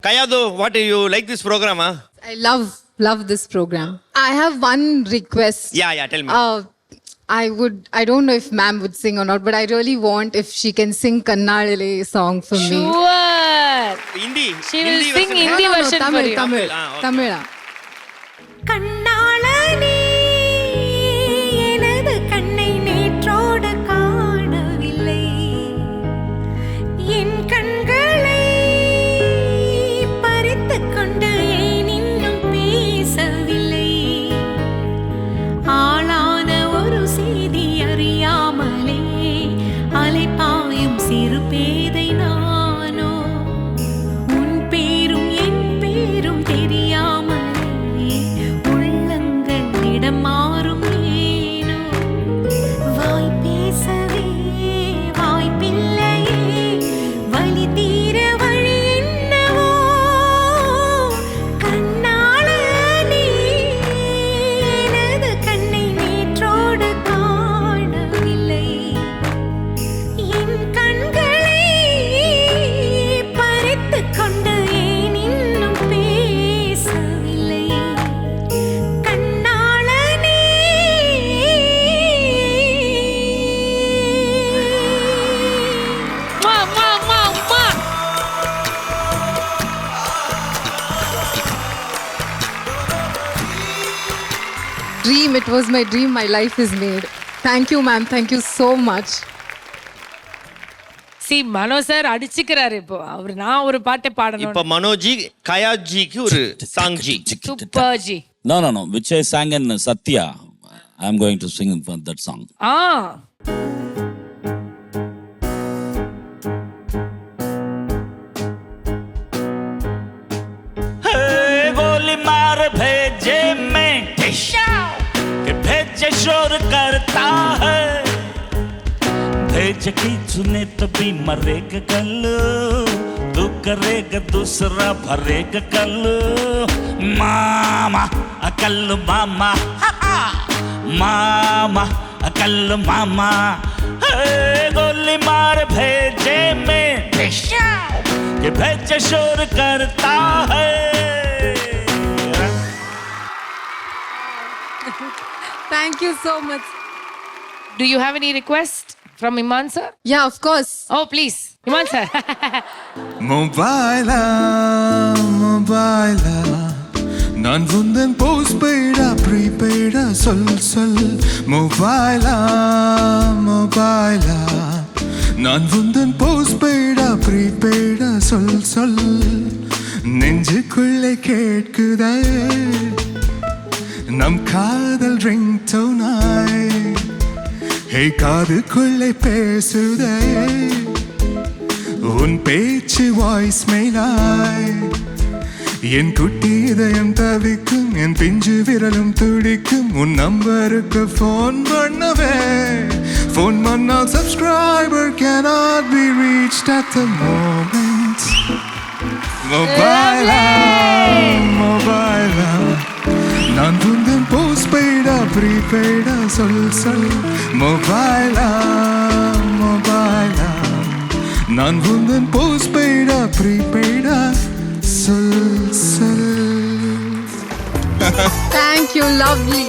Kayado, what do you like this program? Huh? I love this program. I have one request. Yeah, tell me. I don't know if ma'am would sing or not, but I really want if she can sing Kannadale song for me. Sure. Hindi. She will Hindi sing version. Hindi No, version for you. Tamil. okay. Tamil. கண்ணாளனே எனது கண்ணை நேற்றோடு காணவில்லை என் கண்களை பறித்துக் கொண்டு ஏன் இன்னும் பேசவில்லை ஆளான ஒரு செய்தி அறியாமலே அலைபாயும் சிறு பேதை நானோ உன் பேரும் என் பேரும் தெரியாமலே உள்ளங்களிடம் மாறும் ஏனோ வாய் பேசவே வாய்ப்பில்லையே வலி தீர வழி என்னவோ கண்ணாளனே எனது கண்ணை நேற்றோடு காணவில்லை என் கண்களை பறித்துக் கொண்டு ஏன் இன்னும் பேசவில்லை கண்ணாளனே மா, மா, மா, மா. Dream, it was my dream. My life is made. Thank you, ma'am. Thank you so much. See, Mano sir அடிச்சுக்கிறாரு இப்போ. நான் ஒரு பாட்டை பாடணும். இப்ப மனோஜி கயாஜிக்கு ஒரு song ji. Super ji. No. Which I sang in Satya. I'm going to sing for that song. गोली मार भेजे में कि भेजे शोर करता है भेज की सुने तो भी मरेगा कल्लू तू करेगा दूसरा भरेगा कल्लू मामा अकल्लू मामा मामा अकल्लू मामा गोली मार भेजे में कि भेजे शोर करता है Thank you so much. Do you have any request from Iman sir? Yeah, of course. Oh, please. Iman sir. மொபைலா நான் உந்தன் போஸ்ட் பெய்டா ப்ரீபெய்டா சொல் மொபைலா நான் உந்தன் போஸ்ட் பெய்டா ப்ரீபெய்டா சொல் நெஞ்சுக்குள்ளே கேட்குதே நம் காதல் ரிங் டோனாய் ஹே காதுக்குள்ளே பேசுதே உன் பேச்சு வாய்ஸ் மெயிலாய் என் குட்டி இதயம் தவிக்கும் என் பிஞ்சு விரலும் துடிக்கும் உன் நம்பருக்கு ஃபோன் பண்ணவே ஃபோன் பண்ணால் subscriber cannot be reached at the moment மொபைலா நான் உந்தன் போஸ்ட் பெய்டா ப்ரீபெய்டா சொல் மொபைலா நான் உந்தன் போஸ்ட் பெய்டா ப்ரீபெய்டா சொல் Thank you, lovely.